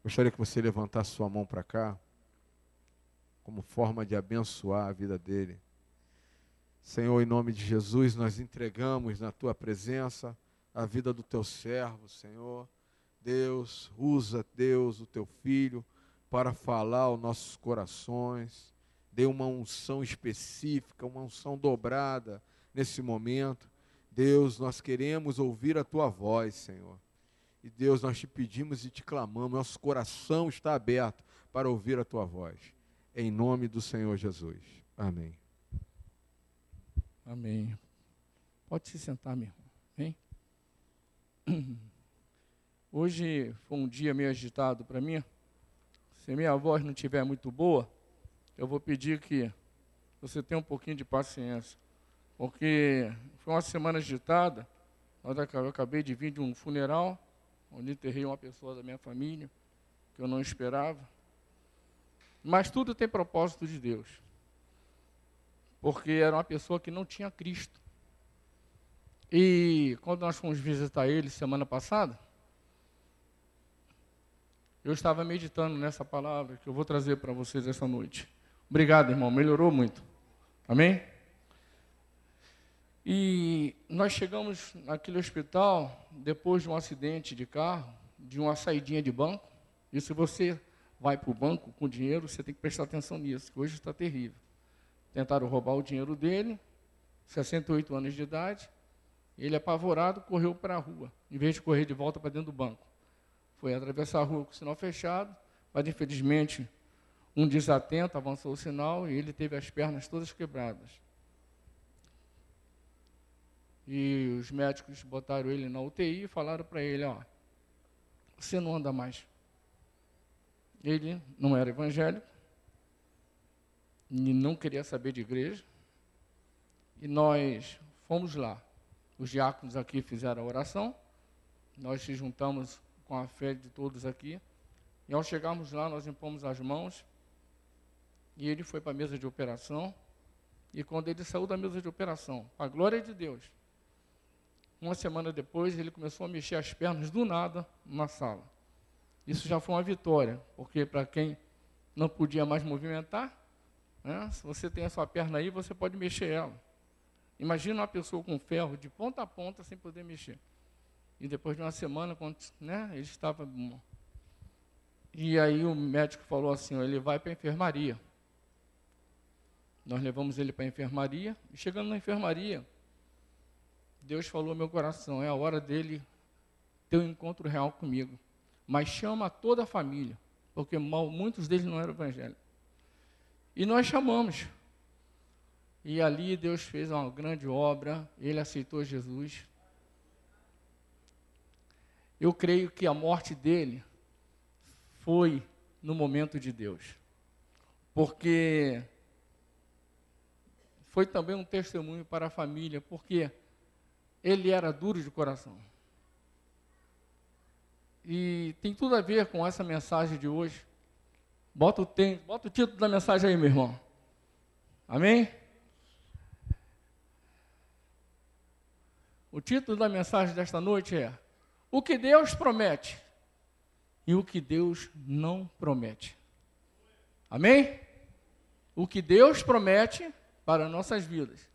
Gostaria que você levantasse sua mão para cá, como forma de abençoar a vida dele. Senhor, em nome de Jesus, nós entregamos na tua presença a vida do teu servo, Senhor. Deus, usa, Deus, o teu filho, para falar aos nossos corações. Dê uma unção específica, uma unção dobrada nesse momento. Deus, nós queremos ouvir a tua voz, Senhor. E Deus, nós te pedimos e te clamamos, nosso coração está aberto para ouvir a tua voz. Em nome do Senhor Jesus. Amém. Amém. Pode se sentar, meu irmão. Vem. Hoje foi um dia meio agitado para mim. Se minha voz não estiver muito boa, eu vou pedir que você tenha um pouquinho de paciência. Porque foi uma semana agitada. Eu acabei de vir de um funeral, onde enterrei uma pessoa da minha família, que eu não esperava. Mas tudo tem propósito de Deus. Porque era uma pessoa que não tinha Cristo. E quando nós fomos visitar ele semana passada, eu estava meditando nessa palavra que eu vou trazer para vocês essa noite. Obrigado, irmão, melhorou muito. Amém? E nós chegamos naquele hospital depois de um acidente de carro, de uma saidinha de banco. E se você vai para o banco com dinheiro, você tem que prestar atenção nisso, que hoje está terrível. Tentaram roubar o dinheiro dele, 68 anos de idade. Ele, apavorado, correu para a rua, em vez de correr de volta para dentro do banco. Foi atravessar a rua com o sinal fechado, mas, infelizmente, um desatento avançou o sinal e ele teve as pernas todas quebradas. E os médicos botaram ele na UTI e falaram para ele, ó, você não anda mais. Ele não era evangélico, e não queria saber de igreja, e nós fomos lá. Os diáconos aqui fizeram a oração, nós se juntamos com a fé de todos aqui, e ao chegarmos lá, nós impomos as mãos, e ele foi para a mesa de operação, e quando ele saiu da mesa de operação, para a glória de Deus, uma semana depois, ele começou a mexer as pernas do nada na sala. Isso já foi uma vitória, porque para quem não podia mais movimentar, né, se você tem a sua perna aí, você pode mexer ela. Imagina uma pessoa com ferro de ponta a ponta sem poder mexer. E depois de uma semana, quando, né, ele estava bom. E aí o médico falou assim, ó, ele vai para a enfermaria. Nós levamos ele para a enfermaria, e chegando na enfermaria, Deus falou ao meu coração, é a hora dele ter um encontro real comigo. Mas chama toda a família, porque muitos deles não eram evangélicos. E nós chamamos. E ali Deus fez uma grande obra, ele aceitou Jesus. Eu creio que a morte dele foi no momento de Deus. Porque foi também um testemunho para a família, porque ele era duro de coração. E tem tudo a ver com essa mensagem de hoje. Bota o título da mensagem aí, meu irmão. Amém? O título da mensagem desta noite é O que Deus promete e o que Deus não promete. Amém? O que Deus promete para nossas vidas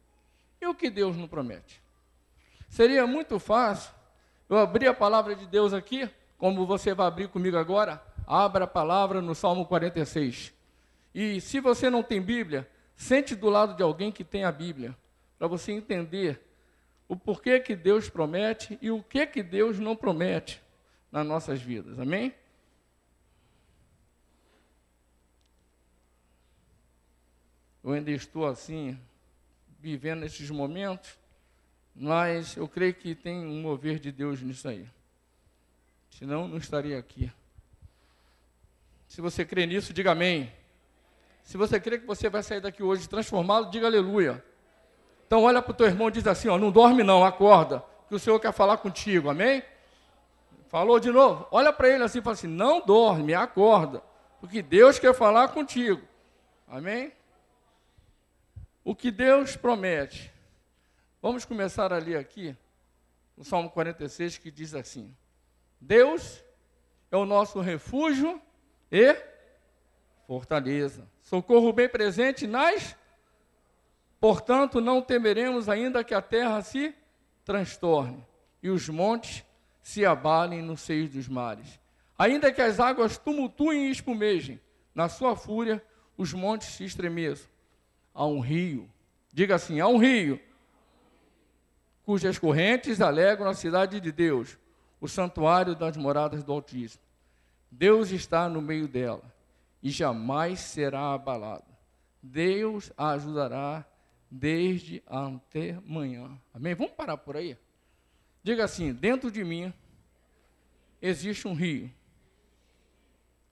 e o que Deus não promete. Seria muito fácil eu abrir a palavra de Deus aqui, como você vai abrir comigo agora, abra a palavra no Salmo 46. E se você não tem Bíblia, sente do lado de alguém que tem a Bíblia, para você entender o porquê que Deus promete e o que Deus não promete nas nossas vidas. Amém? Eu ainda estou assim, vivendo esses momentos, mas eu creio que tem um mover de Deus nisso aí. Senão, não estaria aqui. Se você crê nisso, diga amém. Se você crê que você vai sair daqui hoje transformado, diga aleluia. Então olha para o teu irmão e diz assim, ó, não dorme não, acorda, que o Senhor quer falar contigo, amém? Falou de novo, olha para ele assim e fala assim, não dorme, acorda, porque Deus quer falar contigo, amém? O que Deus promete. Vamos começar a ler aqui, no Salmo 46, que diz assim, Deus é o nosso refúgio e fortaleza. Socorro bem presente nas... Portanto, não temeremos ainda que a terra se transtorne e os montes se abalem no seio dos mares. Ainda que as águas tumultuem e espumejem, na sua fúria os montes se estremeçam. Há um rio, diga assim, há um rio, cujas correntes alegram a cidade de Deus, o santuário das moradas do Altíssimo. Deus está no meio dela e jamais será abalada. Deus a ajudará desde até manhã. Amém? Vamos parar por aí? Diga assim, dentro de mim existe um rio.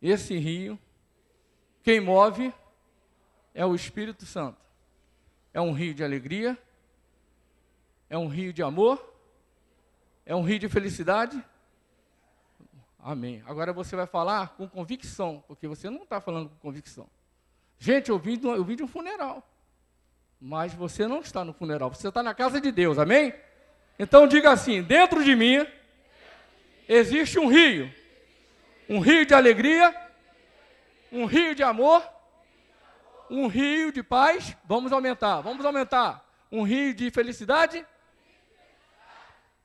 Esse rio, quem move é o Espírito Santo. É um rio de alegria, é um rio de amor, é um rio de felicidade. Amém. Agora você vai falar com convicção, porque você não está falando com convicção. Gente, eu vim de um funeral, mas você não está no funeral, você está na casa de Deus, amém? Então diga assim, dentro de mim existe um rio de alegria, um rio de amor, um rio de paz, vamos aumentar, um rio de felicidade,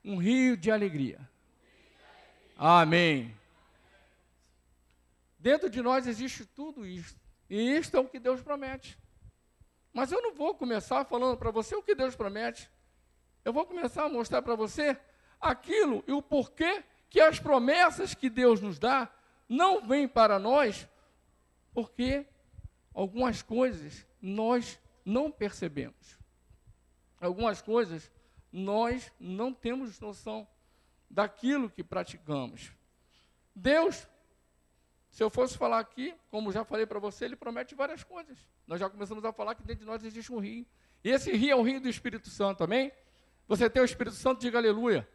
um rio de alegria. Amém. Dentro de nós existe tudo isso. E isto é o que Deus promete. Mas eu não vou começar falando para você o que Deus promete. Eu vou começar a mostrar para você aquilo e o porquê que as promessas que Deus nos dá não vêm para nós, porque algumas coisas nós não percebemos. Algumas coisas nós não temos noção daquilo que praticamos. Deus, se eu fosse falar aqui, como já falei para você, Ele promete várias coisas. Nós já começamos a falar que dentro de nós existe um rio. E esse rio é o rio do Espírito Santo, amém? Você tem o Espírito Santo, diga aleluia.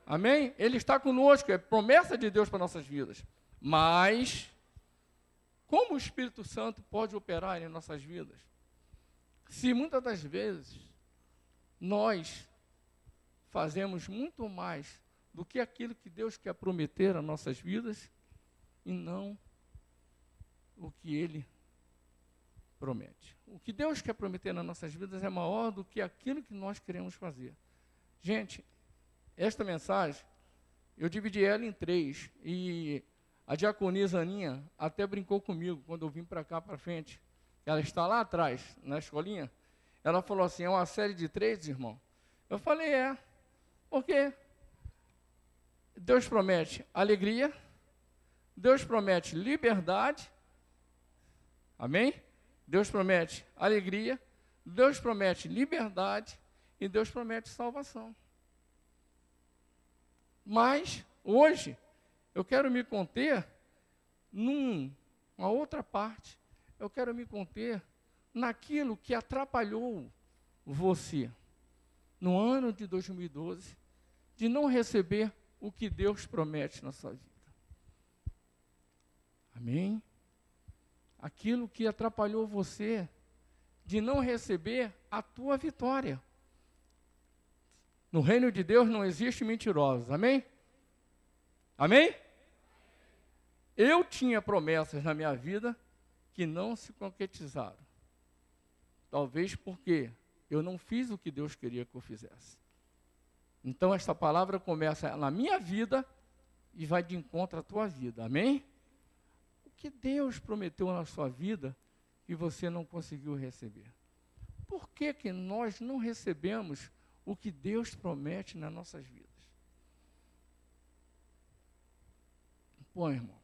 Amém? Ele está conosco, é promessa de Deus para nossas vidas. Mas, como o Espírito Santo pode operar em nossas vidas? Se muitas das vezes nós fazemos muito mais do que aquilo que Deus quer prometer às nossas vidas e não o que Ele promete. O que Deus quer prometer nas nossas vidas é maior do que aquilo que nós queremos fazer. Gente, esta mensagem, eu dividi ela em 3 e a diaconisa Aninha até brincou comigo quando eu vim para cá para frente. Ela está lá atrás, na escolinha. Ela falou assim, é uma série de 3, irmão? Eu falei, porque Deus promete alegria, Deus promete liberdade, amém? Deus promete alegria, Deus promete liberdade e Deus promete salvação. Mas, hoje, eu quero me conter numa outra parte. Eu quero me conter naquilo que atrapalhou você, no ano de 2012, de não receber o que Deus promete na sua vida. Amém? Aquilo que atrapalhou você de não receber a tua vitória. No reino de Deus não existe mentirosos, amém? Amém? Eu tinha promessas na minha vida que não se concretizaram. Talvez porque eu não fiz o que Deus queria que eu fizesse. Então, esta palavra começa na minha vida e vai de encontro à tua vida. Amém? O que Deus prometeu na sua vida e você não conseguiu receber? Por que que nós não recebemos o que Deus promete nas nossas vidas? Pô, irmão,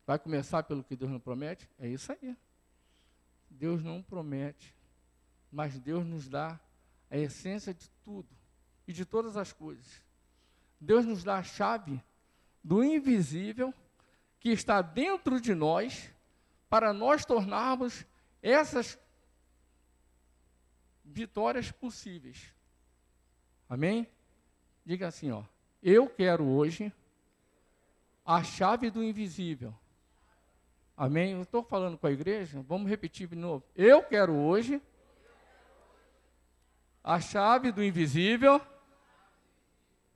vai começar pelo que Deus não promete? É isso aí. Deus não promete, mas Deus nos dá a essência de tudo e de todas as coisas. Deus nos dá a chave do invisível que está dentro de nós para nós tornarmos essas vitórias possíveis. Amém? Diga assim, eu quero hoje a chave do invisível. Amém? Eu estou falando com a igreja, vamos repetir de novo. Eu quero hoje a chave do invisível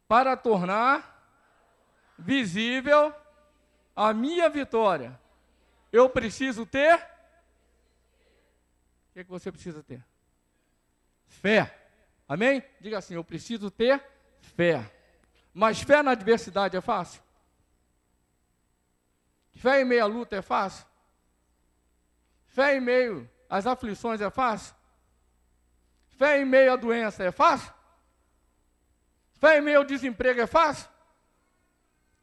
para tornar visível a minha vitória, eu preciso ter? O que você precisa ter? Fé. Amém? Diga assim, eu preciso ter fé. Mas fé na adversidade é fácil? Fé em meio à luta é fácil? Fé em meio às aflições é fácil? Fé em meio à doença é fácil? Fé em meio ao desemprego é fácil?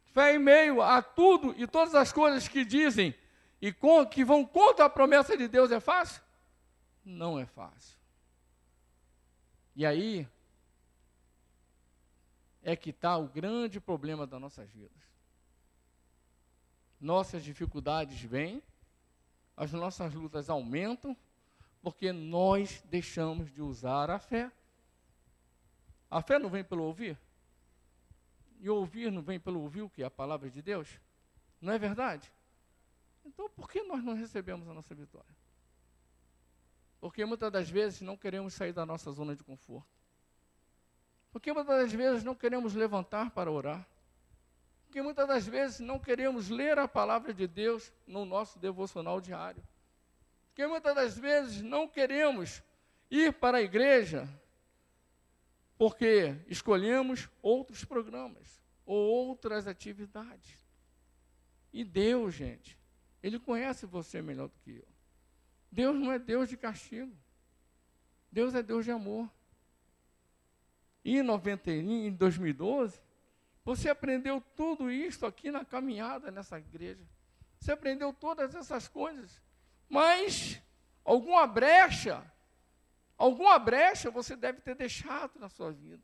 Fé em meio a tudo e todas as coisas que dizem e que vão contra a promessa de Deus é fácil? Não é fácil. E aí é que está o grande problema das nossas vidas. Nossas dificuldades vêm, as nossas lutas aumentam, porque nós deixamos de usar a fé. A fé não vem pelo ouvir? E ouvir não vem pelo ouvir o que? A palavra de Deus? Não é verdade? Então, por que nós não recebemos a nossa vitória? Porque muitas das vezes não queremos sair da nossa zona de conforto. Porque muitas das vezes não queremos levantar para orar. Porque muitas das vezes não queremos ler a palavra de Deus no nosso devocional diário. Porque muitas das vezes não queremos ir para a igreja porque escolhemos outros programas ou outras atividades. E Deus, gente, Ele conhece você melhor do que eu. Deus não é Deus de castigo. Deus é Deus de amor. E em 2012, você aprendeu tudo isso aqui na caminhada nessa igreja. Você aprendeu todas essas coisas. Mas alguma brecha você deve ter deixado na sua vida.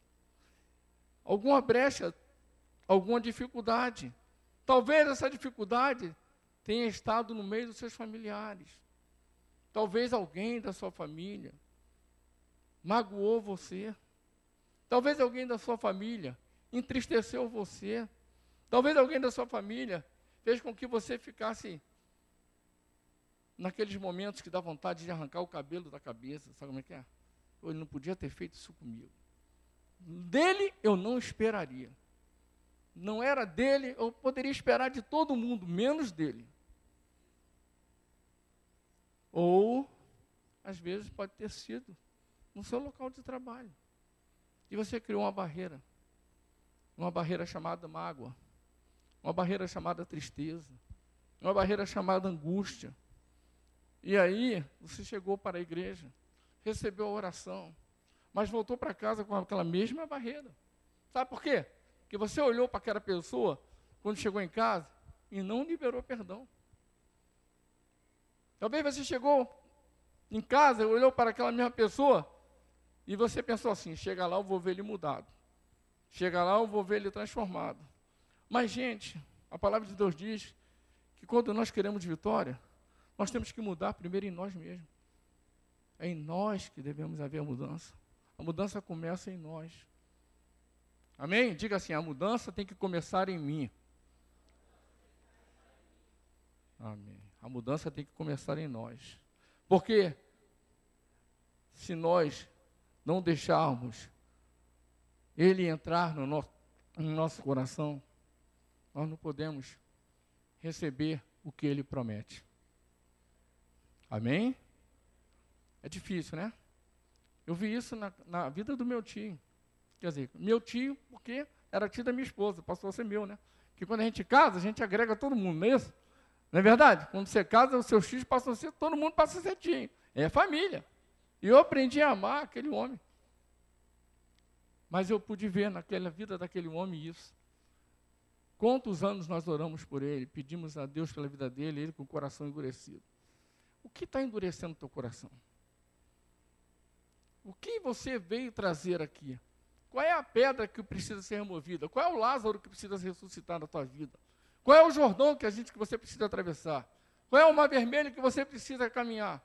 Alguma brecha, alguma dificuldade. Talvez essa dificuldade tenha estado no meio dos seus familiares. Talvez alguém da sua família magoou você. Talvez alguém da sua família entristeceu você. Talvez alguém da sua família fez com que você ficasse naqueles momentos que dá vontade de arrancar o cabelo da cabeça. Sabe como é que é? Ele não podia ter feito isso comigo. Dele eu não esperaria. Não era dele, eu poderia esperar de todo mundo, menos dele. Ou, às vezes, pode ter sido no seu local de trabalho. E você criou uma barreira chamada mágoa, uma barreira chamada tristeza, uma barreira chamada angústia. E aí, você chegou para a igreja, recebeu a oração, mas voltou para casa com aquela mesma barreira. Sabe por quê? Porque você olhou para aquela pessoa, quando chegou em casa, e não liberou perdão. Talvez você chegou em casa, olhou para aquela mesma pessoa, e você pensou assim, chega lá eu vou ver ele mudado. Chega lá eu vou ver ele transformado. Mas, gente, a palavra de Deus diz que quando nós queremos vitória, nós temos que mudar primeiro em nós mesmos. É em nós que devemos haver a mudança. A mudança começa em nós. Amém? Diga assim, a mudança tem que começar em mim. Amém. A mudança tem que começar em nós. Porque se nós não deixarmos Ele entrar no nosso coração, nós não podemos receber o que Ele promete. Amém? É difícil, né? Eu vi isso na vida do meu tio. Quer dizer, meu tio, porque era tio da minha esposa, passou a ser meu, né? Porque quando a gente casa, a gente agrega todo mundo, não é isso? Não é verdade? Quando você casa, os seus filhos passam a ser, todo mundo passa a ser tio. É família. E eu aprendi a amar aquele homem. Mas eu pude ver naquela vida daquele homem isso. Quantos anos nós oramos por ele, pedimos a Deus pela vida dele, ele com o coração endurecido. O que está endurecendo o teu coração? O que você veio trazer aqui? Qual é a pedra que precisa ser removida? Qual é o Lázaro que precisa ressuscitar na tua vida? Qual é o Jordão que você precisa atravessar? Qual é o mar vermelho que você precisa caminhar?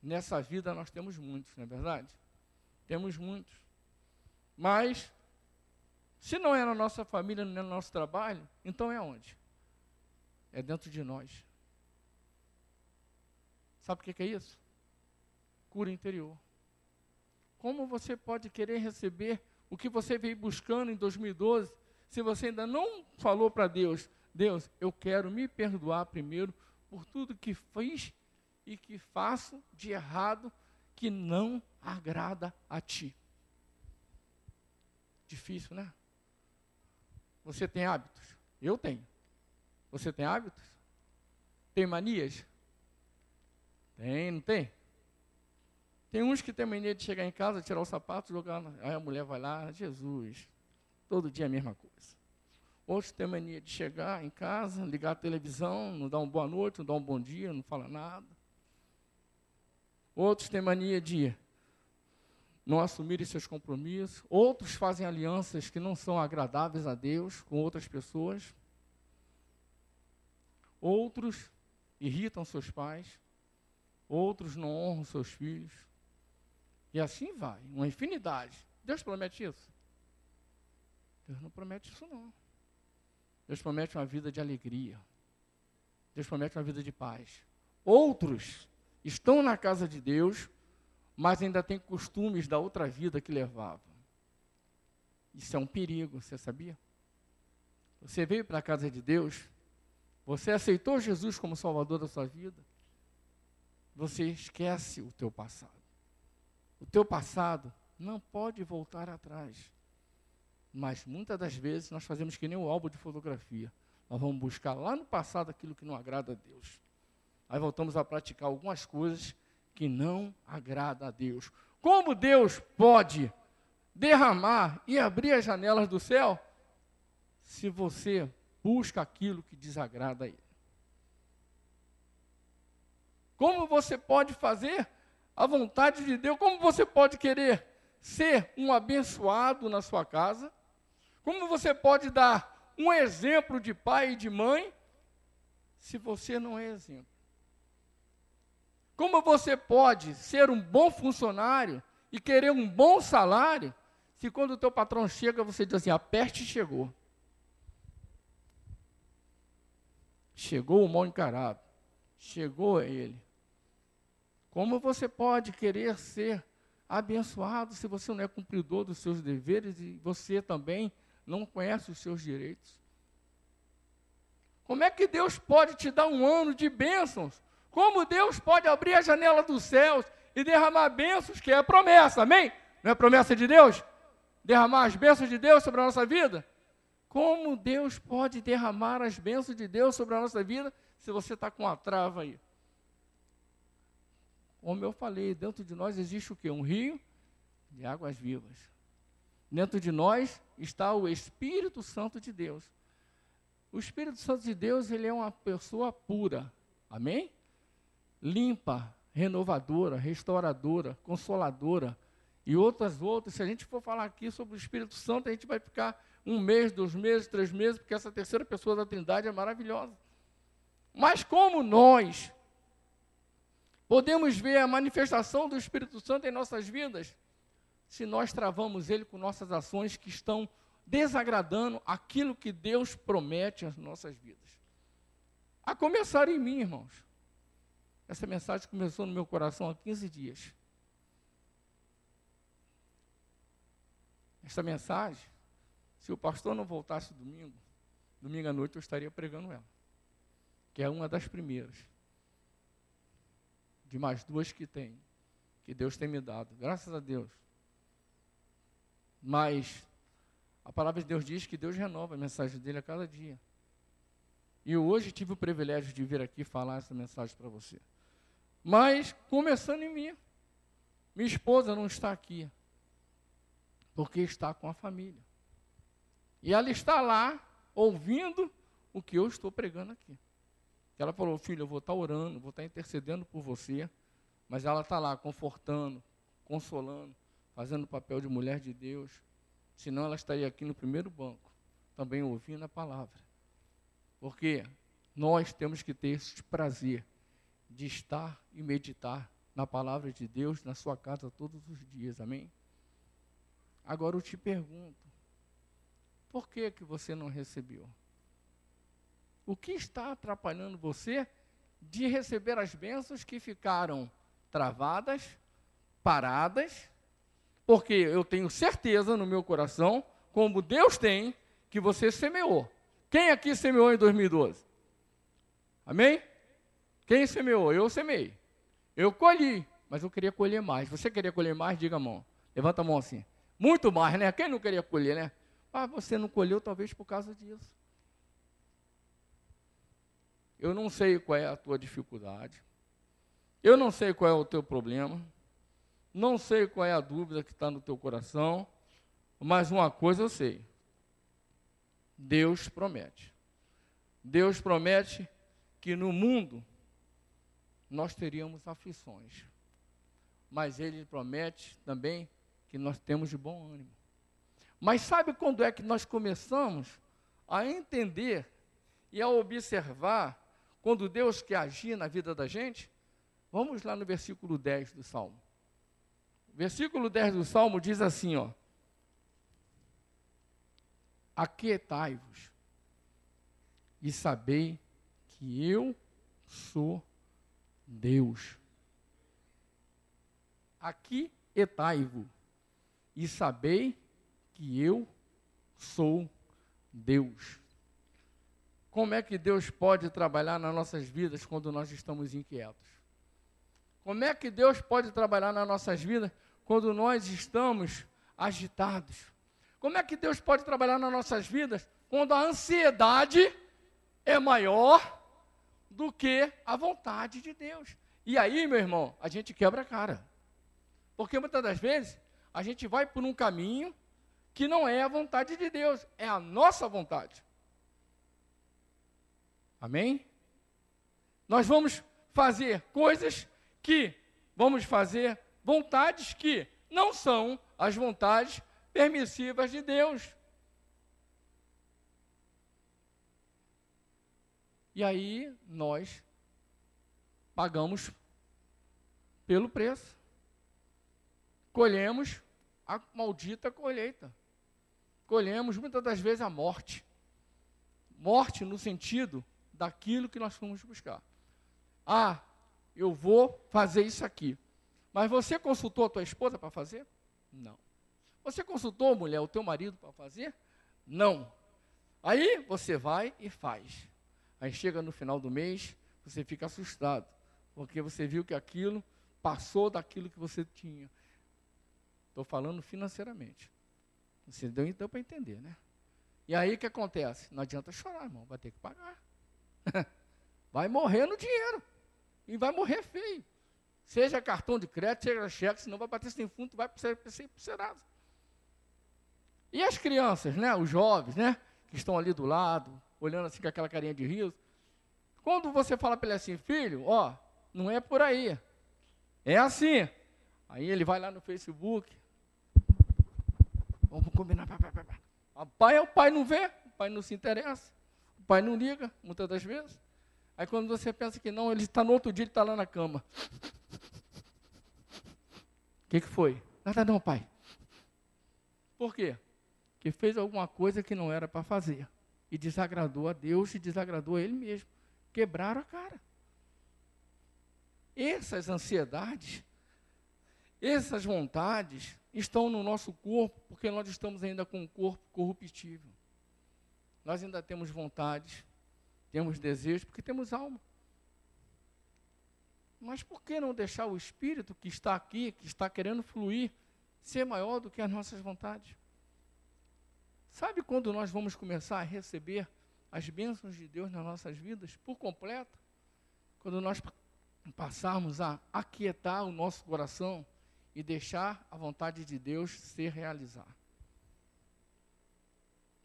Nessa vida nós temos muitos, não é verdade? Temos muitos. Mas, se não é na nossa família, não é no nosso trabalho, então é onde? É dentro de nós. Sabe o que é isso? Cura interior. Como você pode querer receber o que você veio buscando em 2012, se você ainda não falou para Deus, Deus, eu quero me perdoar primeiro por tudo que fiz e que faço de errado que não agrada a Ti. Difícil, né? Você tem hábitos? Eu tenho. Você tem hábitos? Tem manias? Tem, não tem? Tem uns que tem mania de chegar em casa, tirar o sapato, jogar. Aí a mulher vai lá, Jesus, todo dia a mesma coisa. Outros têm mania de chegar em casa, ligar a televisão, não dá uma boa noite, não dá um bom dia, não fala nada. Outros têm mania de não assumirem seus compromissos. Outros fazem alianças que não são agradáveis a Deus com outras pessoas. Outros irritam seus pais. Outros não honram seus filhos. E assim vai, uma infinidade. Deus promete isso? Deus não promete isso, não. Deus promete uma vida de alegria. Deus promete uma vida de paz. Outros estão na casa de Deus, mas ainda têm costumes da outra vida que levavam. Isso é um perigo, você sabia? Você veio para a casa de Deus, você aceitou Jesus como Salvador da sua vida, você esquece o teu passado. O teu passado não pode voltar atrás. Mas muitas das vezes nós fazemos que nem o álbum de fotografia. Nós vamos buscar lá no passado aquilo que não agrada a Deus. Aí voltamos a praticar algumas coisas que não agrada a Deus. Como Deus pode derramar e abrir as janelas do céu se você busca aquilo que desagrada a Ele? Como você pode fazer a vontade de Deus? Como você pode querer ser um abençoado na sua casa? Como você pode dar um exemplo de pai e de mãe se você não é exemplo? Como você pode ser um bom funcionário e querer um bom salário se quando o teu patrão chega você diz assim, a peste chegou. Chegou o mal encarado. Chegou ele. Como você pode querer ser abençoado se você não é cumpridor dos seus deveres e você também não conhece os seus direitos? Como é que Deus pode te dar um ano de bênçãos? Como Deus pode abrir a janela dos céus e derramar bênçãos, que é a promessa, amém? Não é promessa de Deus? Derramar as bênçãos de Deus sobre a nossa vida? Como Deus pode derramar as bênçãos de Deus sobre a nossa vida se você está com uma trava aí? Como eu falei, dentro de nós existe o quê? Um rio de águas vivas. Dentro de nós está o Espírito Santo de Deus. O Espírito Santo de Deus, ele é uma pessoa pura. Amém? Limpa, renovadora, restauradora, consoladora. E outras. Se a gente for falar aqui sobre o Espírito Santo, a gente vai ficar 1 mês, 2 meses, 3 meses, porque essa terceira pessoa da Trindade é maravilhosa. Mas como nós podemos ver a manifestação do Espírito Santo em nossas vidas se nós travamos ele com nossas ações que estão desagradando aquilo que Deus promete às nossas vidas? A começar em mim, irmãos. Essa mensagem começou no meu coração há 15 dias. Essa mensagem, se o pastor não voltasse domingo à noite eu estaria pregando ela, que é uma das primeiras, de mais 2 que Deus tem me dado, graças a Deus. Mas a palavra de Deus diz que Deus renova a mensagem dele a cada dia. E eu hoje tive o privilégio de vir aqui falar essa mensagem para você. Mas, começando em mim, minha esposa não está aqui, porque está com a família. E ela está lá, ouvindo o que eu estou pregando aqui. Ela falou, filho, eu vou estar orando, vou estar intercedendo por você, mas ela está lá, confortando, consolando, fazendo o papel de mulher de Deus, senão ela estaria aqui no primeiro banco, também ouvindo a palavra. Porque nós temos que ter esse prazer de estar e meditar na palavra de Deus, na sua casa todos os dias, amém? Agora eu te pergunto, por que você não recebeu? O que está atrapalhando você de receber as bênçãos que ficaram travadas, paradas? Porque eu tenho certeza no meu coração, como Deus tem, que você semeou. Quem aqui semeou em 2012? Amém? Quem semeou? Eu semeei. Eu colhi, mas eu queria colher mais. Você queria colher mais? Diga a mão. Levanta a mão assim. Muito mais, né? Quem não queria colher, né? Mas você não colheu talvez por causa disso. Eu não sei qual é a tua dificuldade. Eu não sei qual é o teu problema. Não sei qual é a dúvida que está no teu coração. Mas uma coisa eu sei. Deus promete. Deus promete que no mundo nós teríamos aflições. Mas Ele promete também que nós temos de bom ânimo. Mas sabe quando é que nós começamos a entender e a observar quando Deus quer agir na vida da gente? Vamos lá no versículo 10 do Salmo. O versículo 10 do Salmo diz assim, ó. Aquietai-vos e sabei que eu sou Deus. Aquietai-vos e sabei que eu sou Deus. Como é que Deus pode trabalhar nas nossas vidas quando nós estamos inquietos? Como é que Deus pode trabalhar nas nossas vidas quando nós estamos agitados? Como é que Deus pode trabalhar nas nossas vidas quando a ansiedade é maior do que a vontade de Deus? E aí, meu irmão, a gente quebra a cara. Porque muitas das vezes a gente vai por um caminho que não é a vontade de Deus, é a nossa vontade. Amém? Nós vamos fazer coisas vamos fazer vontades que não são as vontades permissivas de Deus. E aí nós pagamos pelo preço. Colhemos a maldita colheita. Colhemos muitas das vezes a morte. Morte no sentido daquilo que nós fomos buscar. Ah, eu vou fazer isso aqui. Mas você consultou a tua esposa para fazer? Não. Você consultou, mulher, o teu marido para fazer? Não. Aí você vai e faz. Aí chega no final do mês, você fica assustado, porque você viu que aquilo passou daquilo que você tinha. Estou falando financeiramente. Você deu então para entender, né? E aí o que acontece? Não adianta chorar, irmão, vai ter que pagar. Vai morrer no dinheiro. E vai morrer feio. Seja cartão de crédito, seja cheque, senão vai bater sem fundo, vai ser serado. E as crianças, né? Os jovens, né? Que estão ali do lado, olhando assim com aquela carinha de riso. Quando você fala para ele assim, filho, ó, não é por aí. É assim. Aí ele vai lá no Facebook. Vamos combinar. O pai não vê, o pai não se interessa, o pai não liga, muitas das vezes. Aí quando você pensa que não, ele está no outro dia, ele está lá na cama. O que foi? Nada não, pai. Por quê? Porque fez alguma coisa que não era para fazer. E desagradou a Deus e desagradou a ele mesmo. Quebraram a cara. Essas ansiedades, essas vontades estão no nosso corpo, porque nós estamos ainda com um corpo corruptível. Nós ainda temos vontades, temos desejos, porque temos alma. Mas por que não deixar o Espírito que está aqui, que está querendo fluir, ser maior do que as nossas vontades? Sabe quando nós vamos começar a receber as bênçãos de Deus nas nossas vidas, por completo? Quando nós passarmos a aquietar o nosso coração e deixar a vontade de Deus se realizar.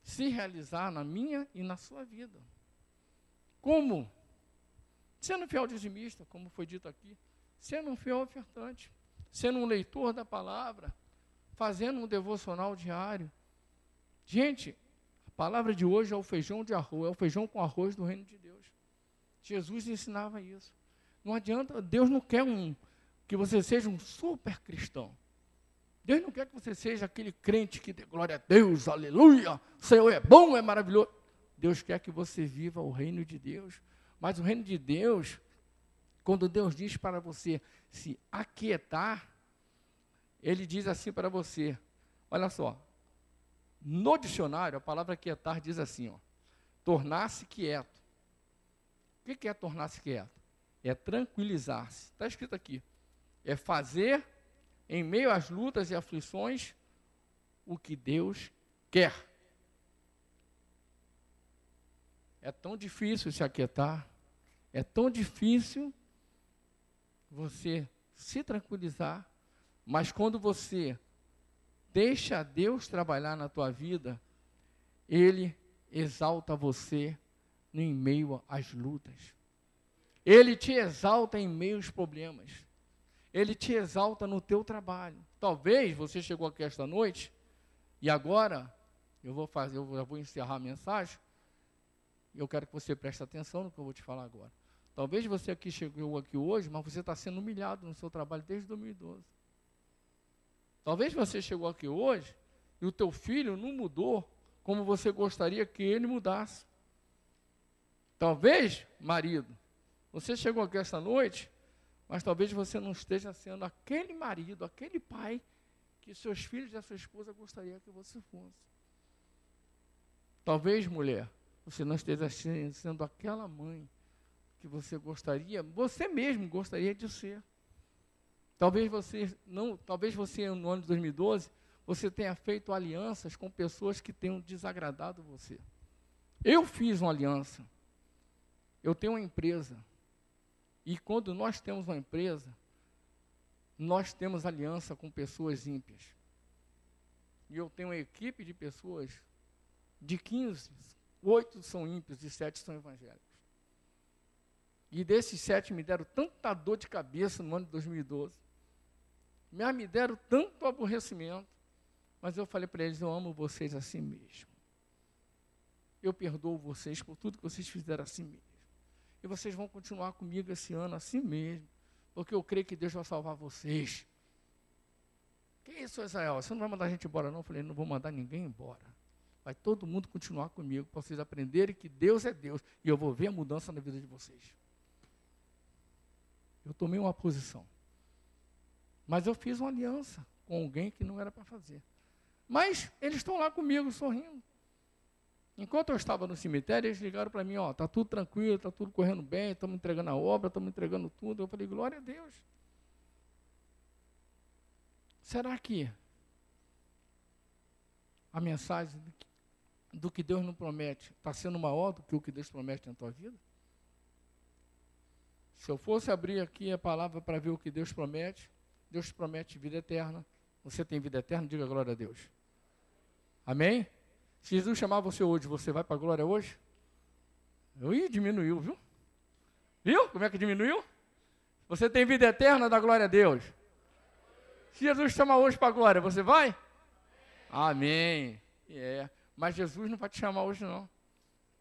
Se realizar na minha e na sua vida. Como? Sendo um fiel dizimista, como foi dito aqui, sendo um fiel ofertante, sendo um leitor da palavra, fazendo um devocional diário. Gente, a palavra de hoje é o feijão de arroz, é o feijão com arroz do reino de Deus. Jesus ensinava isso. Não adianta, Deus não quer que você seja um super cristão. Deus não quer que você seja aquele crente que dê glória a Deus, aleluia, o Senhor é bom, é maravilhoso. Deus quer que você viva o reino de Deus. Mas o reino de Deus, quando Deus diz para você se aquietar, Ele diz assim para você, olha só, No dicionário, a palavra quietar diz assim, ó, tornar-se quieto. O que é tornar-se quieto? É tranquilizar-se. Está escrito aqui. É fazer, em meio às lutas e aflições, o que Deus quer. É tão difícil se aquietar, é tão difícil você se tranquilizar, mas quando você deixa Deus trabalhar na tua vida, Ele exalta você em meio às lutas. Ele te exalta em meio aos problemas. Ele te exalta no teu trabalho. Talvez você chegou aqui esta noite, e agora eu já vou encerrar a mensagem, e eu quero que você preste atenção no que eu vou te falar agora. Talvez você chegou aqui hoje, mas você está sendo humilhado no seu trabalho desde 2012. Talvez você chegou aqui hoje e o teu filho não mudou como você gostaria que ele mudasse. Talvez, marido, você chegou aqui esta noite, mas talvez você não esteja sendo aquele marido, aquele pai que seus filhos e a sua esposa gostariam que você fosse. Talvez, mulher, você não esteja sendo aquela mãe que você mesmo gostaria de ser. Talvez você no ano de 2012, você tenha feito alianças com pessoas que tenham desagradado você. Eu fiz uma aliança. Eu tenho uma empresa. E quando nós temos uma empresa, nós temos aliança com pessoas ímpias. E eu tenho uma equipe de pessoas, de 15, 8 são ímpios e 7 são evangélicos. E desses 7 me deram tanta dor de cabeça no ano de 2012. Me deram tanto aborrecimento. Mas eu falei para eles, eu amo vocês assim mesmo. Eu perdoo vocês por tudo que vocês fizeram assim mesmo. E vocês vão continuar comigo esse ano assim mesmo. Porque eu creio que Deus vai salvar vocês. Que isso, Israel? Você não vai mandar a gente embora, não? Eu falei, não vou mandar ninguém embora. Vai todo mundo continuar comigo, para vocês aprenderem que Deus é Deus. E eu vou ver a mudança na vida de vocês. Eu tomei uma posição. Mas eu fiz uma aliança com alguém que não era para fazer. Mas eles estão lá comigo, sorrindo. Enquanto eu estava no cemitério, eles ligaram para mim, ó, está tudo tranquilo, está tudo correndo bem, estamos entregando a obra, estamos entregando tudo. Eu falei, glória a Deus. Será que a mensagem do que Deus não promete está sendo maior do que o que Deus promete na tua vida? Se eu fosse abrir aqui a palavra para ver o que Deus promete vida eterna. Você tem vida eterna? Diga glória a Deus. Amém? Se Jesus chamar você hoje, você vai para a glória hoje? Diminuiu, viu? Viu como é que diminuiu? Você tem vida eterna, dá glória a Deus. Se Jesus chamar hoje para a glória, você vai? Amém. Mas Jesus não vai te chamar hoje, não.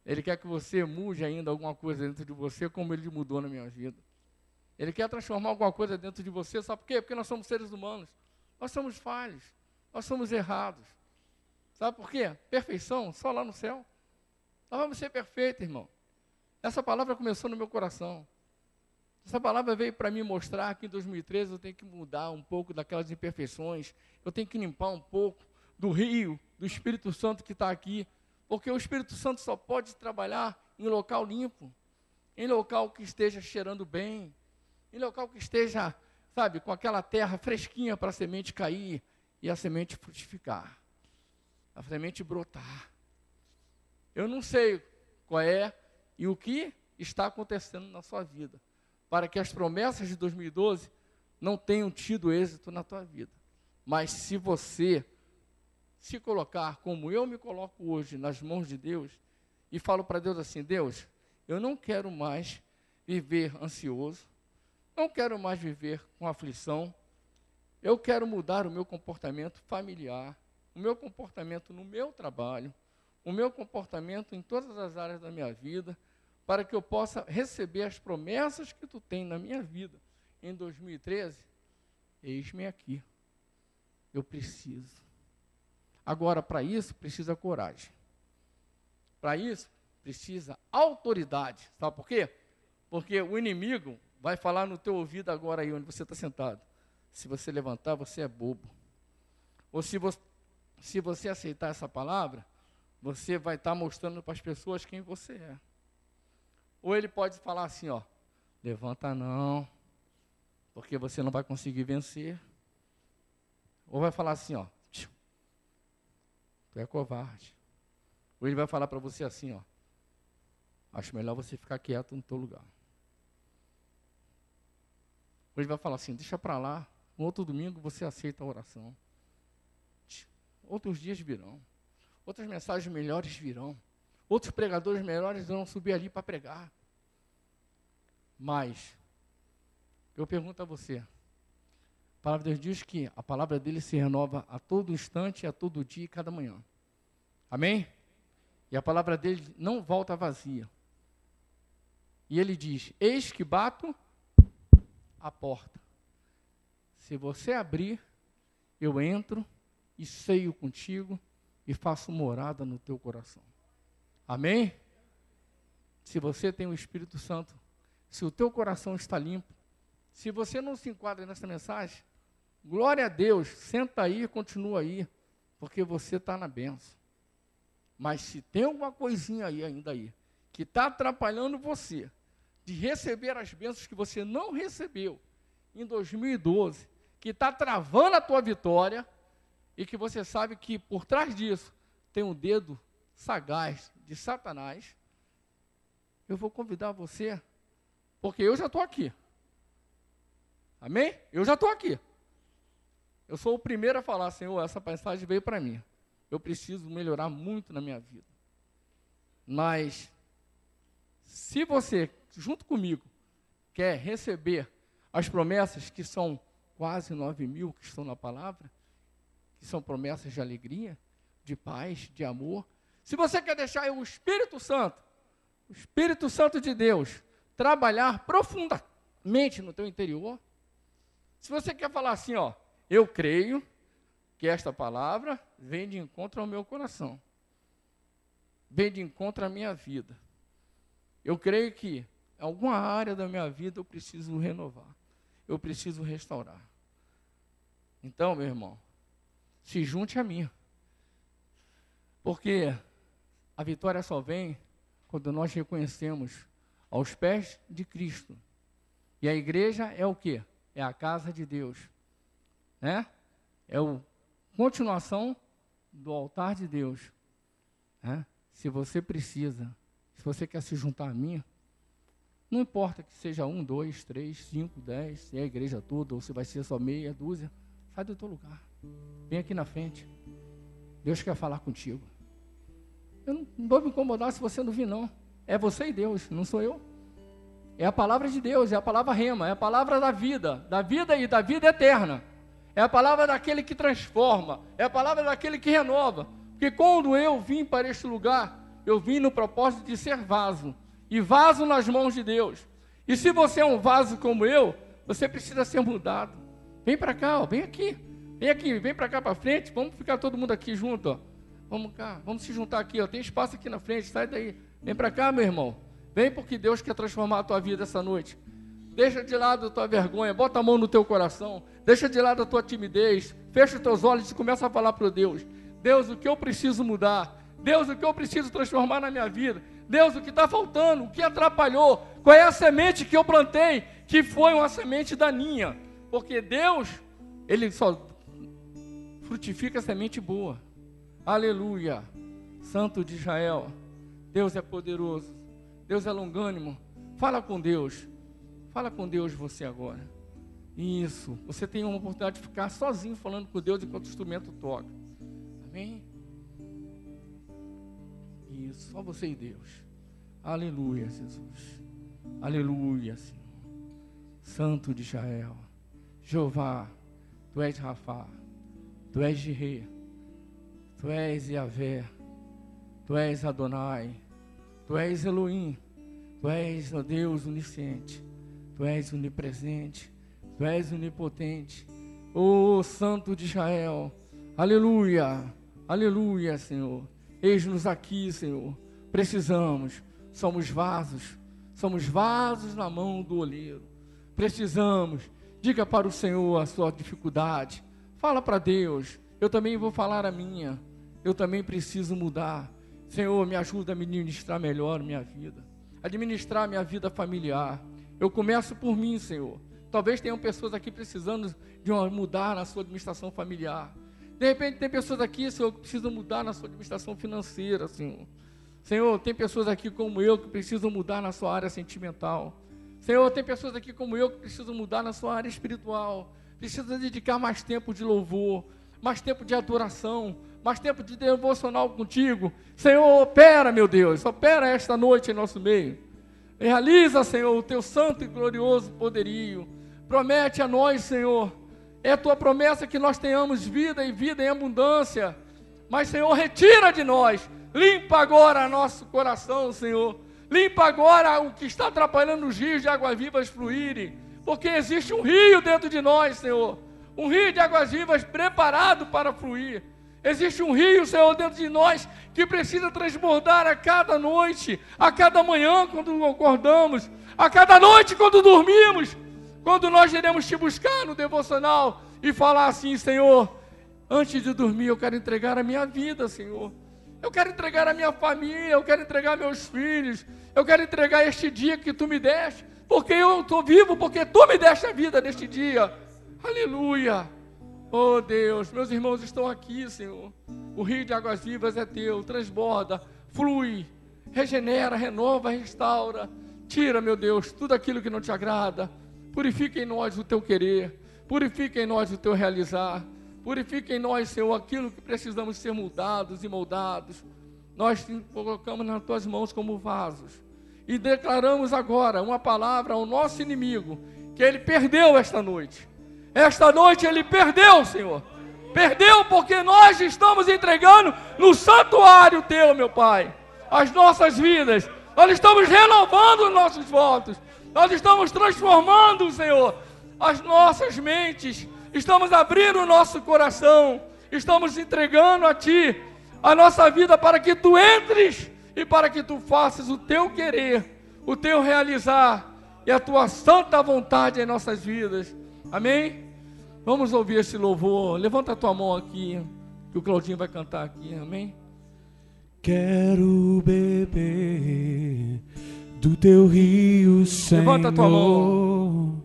Ele quer que você mude ainda alguma coisa dentro de você, como Ele mudou na minha vida. Ele quer transformar alguma coisa dentro de você, sabe por quê? Porque nós somos seres humanos. Nós somos falhos. Nós somos errados. Sabe por quê? Perfeição, só lá no céu. Nós vamos ser perfeitos, irmão. Essa palavra começou no meu coração. Essa palavra veio para mim mostrar que em 2013 eu tenho que mudar um pouco daquelas imperfeições. Eu tenho que limpar um pouco do rio, do Espírito Santo que está aqui. Porque o Espírito Santo só pode trabalhar em local limpo. Em local que esteja cheirando bem. Em local que esteja, sabe, com aquela terra fresquinha para a semente cair e a semente frutificar. A semente brotar. Eu não sei qual é e o que está acontecendo na sua vida, para que as promessas de 2012 não tenham tido êxito na tua vida. Mas se você se colocar como eu me coloco hoje nas mãos de Deus, e falo para Deus assim, Deus, eu não quero mais viver ansioso, não quero mais viver com aflição, eu quero mudar o meu comportamento familiar, o meu comportamento no meu trabalho, o meu comportamento em todas as áreas da minha vida, para que eu possa receber as promessas que tu tem na minha vida. Em 2013, eis-me aqui. Eu preciso. Agora, para isso, precisa coragem. Para isso, precisa autoridade. Sabe por quê? Porque o inimigo vai falar no teu ouvido agora aí onde você está sentado. Se você levantar, você é bobo. Ou se você se você aceitar essa palavra, você vai estar mostrando para as pessoas quem você é. Ou ele pode falar assim, ó, levanta não, porque você não vai conseguir vencer. Ou vai falar assim, ó, tu é covarde. Ou ele vai falar para você assim, ó, acho melhor você ficar quieto no teu lugar. Ou ele vai falar assim, deixa para lá, no outro domingo você aceita a oração. Outros dias virão. Outras mensagens melhores virão. Outros pregadores melhores vão subir ali para pregar. Mas, eu pergunto a você, a palavra de Deus diz que a palavra dele se renova a todo instante, a todo dia e cada manhã. Amém? E a palavra dele não volta vazia. E ele diz, eis que bato a porta. Se você abrir, eu entro e ceio contigo e faço morada no teu coração. Amém? Se você tem o Espírito Santo, se o teu coração está limpo, se você não se enquadra nessa mensagem, glória a Deus, senta aí e continua aí, porque você está na bênção. Mas se tem alguma coisinha aí ainda aí, que está atrapalhando você de receber as bênçãos que você não recebeu em 2012, que está travando a tua vitória, e que você sabe que por trás disso tem um dedo sagaz de Satanás, eu vou convidar você, porque eu já estou aqui. Amém? Eu já estou aqui. Eu sou o primeiro a falar, Senhor, essa mensagem veio para mim. Eu preciso melhorar muito na minha vida. Mas, se você, junto comigo, quer receber as promessas, que são quase 9.000 que estão na palavra, que são promessas de alegria, de paz, de amor. Se você quer deixar o Espírito Santo de Deus, trabalhar profundamente no teu interior, se você quer falar assim, ó, eu creio que esta palavra vem de encontro ao meu coração, vem de encontro à minha vida. Eu creio que em alguma área da minha vida eu preciso renovar, eu preciso restaurar. Então, meu irmão, se junte a mim, porque a vitória só vem quando nós reconhecemos aos pés de Cristo. E a igreja é o quê? É a casa de Deus, né? É a continuação do altar de Deus, né? Se você precisa, se você quer se juntar a mim, não importa que seja 1, 2, 3, 5, 10, se é a igreja toda, ou se vai ser só meia dúzia, sai do teu lugar. Vem aqui na frente. Deus quer falar contigo. Eu não vou me incomodar se você não vir, não. É você e Deus, não sou eu. É a palavra de Deus, é a palavra rema, é a palavra da vida e da vida eterna. É a palavra daquele que transforma, é a palavra daquele que renova. Porque quando eu vim para este lugar, eu vim no propósito de ser vaso. E vaso nas mãos de Deus. E se você é um vaso como eu, você precisa ser mudado. Vem para cá, ó, vem aqui. Vem para cá para frente, vamos ficar todo mundo aqui junto, ó. Vamos cá, vamos se juntar aqui, ó. Tem espaço aqui na frente, sai daí. Vem para cá, meu irmão. Vem porque Deus quer transformar a tua vida essa noite. Deixa de lado a tua vergonha, bota a mão no teu coração. Deixa de lado a tua timidez. Fecha os teus olhos e começa a falar para o Deus. Deus, o que eu preciso mudar? Deus, o que eu preciso transformar na minha vida? Deus, o que está faltando? O que atrapalhou? Qual é a semente que eu plantei? Que foi uma semente daninha. Porque Deus, Ele só frutifica semente boa. Aleluia. Santo de Israel. Deus é poderoso. Deus é longânimo. Fala com Deus. Fala com Deus você agora. Isso. Você tem uma oportunidade de ficar sozinho falando com Deus enquanto o instrumento toca. Amém? Isso. Só você e Deus. Aleluia, Jesus. Aleluia, Senhor. Santo de Israel. Jeová, Tu és Rafá. Tu és Jirê. Tu és Yahvé. Tu és Adonai. Tu és Elohim. Tu és, ó Deus, onisciente. Tu és onipresente. Tu és onipotente. Ó Santo de Israel. Aleluia. Aleluia, Senhor. Eis-nos aqui, Senhor. Precisamos. Somos vasos. Somos vasos na mão do oleiro. Precisamos. Diga para o Senhor a sua dificuldade. Fala para Deus. eu também vou falar a minha. Eu também preciso mudar. Senhor, me ajuda a administrar melhor minha vida, administrar minha vida familiar. Eu começo por mim, Senhor. Talvez tenham pessoas aqui precisando de mudar na sua administração familiar. De repente tem pessoas aqui, Senhor, que precisam mudar na sua administração financeira, Senhor. Senhor, tem pessoas aqui como eu que precisam mudar na sua área sentimental. Senhor, tem pessoas aqui como eu que precisam mudar na sua área espiritual. Precisam dedicar mais tempo de louvor, mais tempo de adoração, mais tempo de devocional contigo. Senhor, opera, meu Deus, opera esta noite em nosso meio. Realiza, Senhor, o teu santo e glorioso poderio. Promete a nós, Senhor, é a tua promessa que nós tenhamos vida e vida em abundância. Mas, Senhor, retira de nós, limpa agora nosso coração, Senhor. Limpa agora o que está atrapalhando os rios de águas vivas fluírem. Porque existe um rio dentro de nós, Senhor. Um rio de águas vivas preparado para fluir. Existe um rio, Senhor, dentro de nós que precisa transbordar a cada noite, a cada manhã quando acordamos, a cada noite quando dormimos, quando nós iremos te buscar no devocional e falar assim: Senhor, antes de dormir eu quero entregar a minha vida, Senhor. Eu quero entregar a minha família, eu quero entregar meus filhos, eu quero entregar este dia que tu me deste, porque eu estou vivo, porque tu me deste a vida neste dia. Aleluia! Oh Deus, meus irmãos estão aqui, Senhor. O rio de águas vivas é teu, transborda, flui, regenera, renova, restaura. Tira, meu Deus, tudo aquilo que não te agrada. Purifica em nós o teu querer, purifica em nós o teu realizar. Purifica em nós, Senhor, aquilo que precisamos ser mudados e moldados. Nós te colocamos nas tuas mãos como vasos. E declaramos agora uma palavra ao nosso inimigo, que ele perdeu esta noite. Esta noite ele perdeu, Senhor. Perdeu porque nós estamos entregando no santuário teu, meu Pai, as nossas vidas. Nós estamos renovando os nossos votos. Nós estamos transformando, Senhor, as nossas mentes. Estamos abrindo o nosso coração. Estamos entregando a Ti a nossa vida para que Tu entres e para que Tu faças o Teu querer, o Teu realizar e a Tua santa vontade em nossas vidas. Amém? Vamos ouvir esse louvor. Levanta a tua mão aqui, que o Claudinho vai cantar aqui. Amém? Quero beber do teu rio, Senhor. Levanta a tua mão.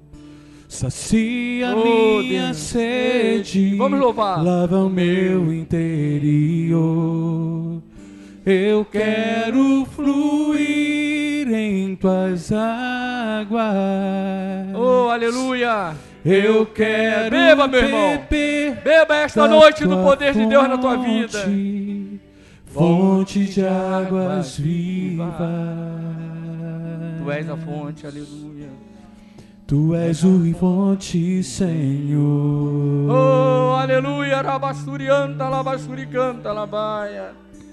Sacia minha Deus, sede. Vamos louvar. Lava o meu interior. Eu quero fluir em tuas águas. Oh, aleluia. Eu quero beba, meu irmão. Beba esta noite do poder de Deus na tua vida. Fonte de águas vivas. Tu és a fonte, aleluia. Tu és o fonte, Senhor. Oh, aleluia. Rabassurianta, labassuricanta, labaia.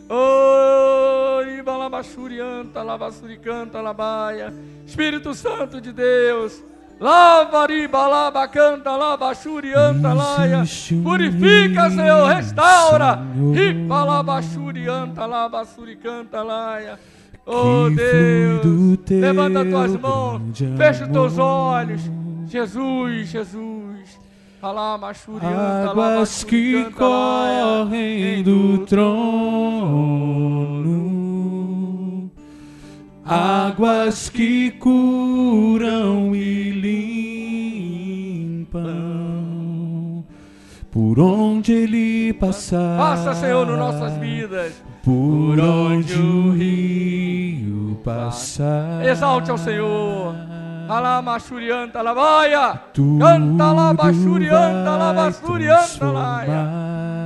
Oh, Iba labachurianta, labassuricanta, labaia. Espírito Santo de Deus. Lava, riba, lava, canta, lava, xurianta, laia. Purifica, Senhor, restaura. Riba, lava, xurianta, lava, suricanta, laia. Oh Deus, levanta as tuas mãos, fecha os teus olhos. Jesus, Jesus. Águas que correm do trono, águas que curam e limpam, por onde ele passar. Passa, Senhor, nas nossas vidas. Por onde o rio passar. Exalte ao Senhor. Alamachurianta, lavaia. Canta, lavachurianta, lavachurianta, laia.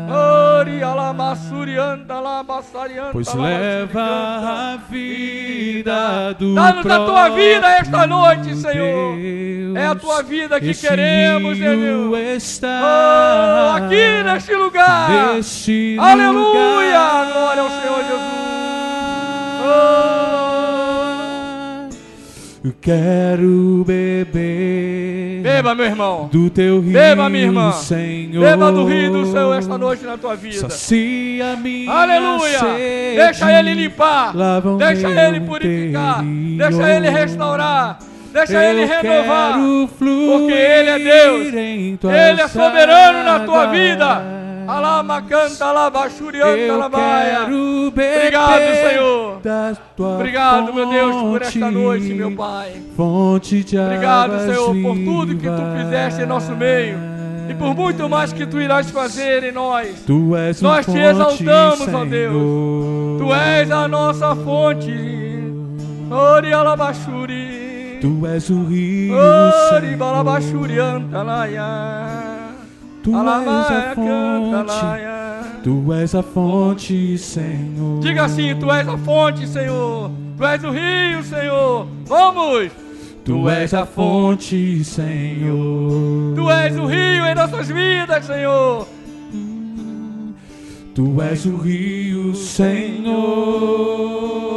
Ori, alamachurianta, lavassarianta. Pois leva a vida do dá-nos a tua vida esta noite, Senhor. É a tua vida que queremos, Deus. Oh, aqui neste lugar. Aleluia. Glória ao Senhor Jesus. Eu quero beber. Beba, meu irmão. Do teu rio, beba, minha irmã. Senhor. Beba do rio do Senhor esta noite na tua vida. Sacia minha aleluia. Sede. Deixa Ele limpar. Deixa Ele purificar. Deixa Ele restaurar. Deixa Ele renovar. Porque Ele é Deus. Ele é soberano na tua vida. Alama canta, alaba, xurianda, Eu alabaia. quero beber Obrigado, Senhor. da tua Obrigado, meu Deus, por esta fonte, noite, meu Pai. fonte de Obrigado, águas Senhor, por tudo que tu vivas. fizeste em nosso meio e por muito mais que tu irás fazer em nós. Tu és o Nós te fonte, exaltamos, ó Deus. Senhor. Tu és a nossa fonte. Ori alabashuri. Tu és o rio, Ori Senhor. balabashuri antalaia. Tu és a Alamaia fonte. cantalaia. Tu és a fonte, Senhor. Diga assim, tu és a fonte, Senhor. Tu és o rio, Senhor. Vamos! Tu és a fonte, Senhor. Tu és o rio em nossas vidas, Senhor. Tu és o rio, Senhor.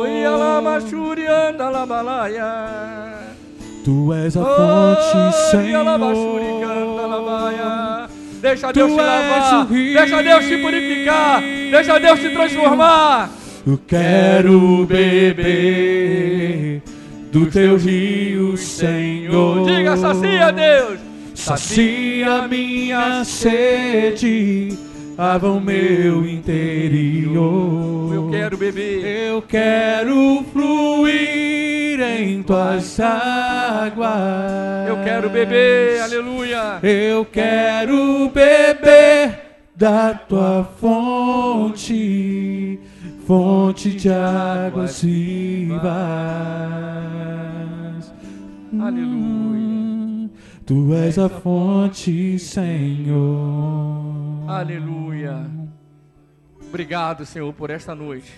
E alabashuri andalabalaia. Tu és a fonte, E alabashuri Senhor. cantalabaia. Deixa Deus te Tu és lavar. o rio. Deixa Deus te purificar. Deixa Deus te transformar. Eu quero beber do teu rio, Senhor. Diga, sacia Deus. Sacia minha sede, lava o meu interior. Eu quero beber. Eu quero fluir em tuas águas. Eu quero beber. Aleluia. Eu quero beber da tua fonte, fonte de águas vivas. Aleluia. Tu és a fonte, Senhor. Aleluia. Obrigado, Senhor, por esta noite.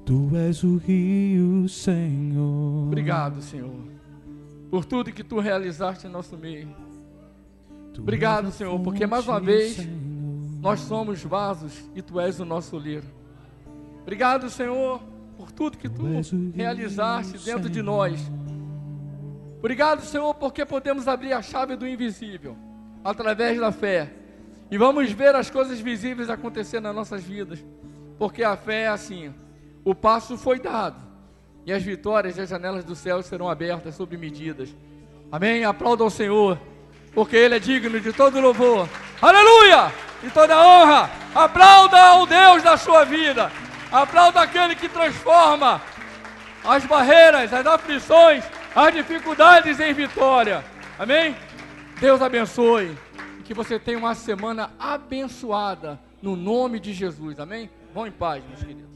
Tu és o rio, Senhor. Obrigado, Senhor, por tudo que tu realizaste em nosso meio. Tu Obrigado, és a Senhor, porque mais uma fonte, vez Senhor. nós somos vasos e tu és o nosso oleiro. Obrigado, Senhor, por tudo que tu realizaste dentro de nós. Obrigado, Senhor, porque podemos abrir a chave do invisível através da fé e vamos ver as coisas visíveis acontecer nas nossas vidas, porque a fé é assim: o passo foi dado e as vitórias e as janelas do céu serão abertas sob medidas. Amém? Aplauda ao Senhor, porque Ele é digno de todo louvor. Aleluia! De toda honra. Aplauda ao Deus da sua vida. Aplauda aquele que transforma as barreiras, as aflições, as dificuldades em vitória. Amém? Deus abençoe. E que você tenha uma semana abençoada no nome de Jesus. Amém? Vão em paz, meus queridos.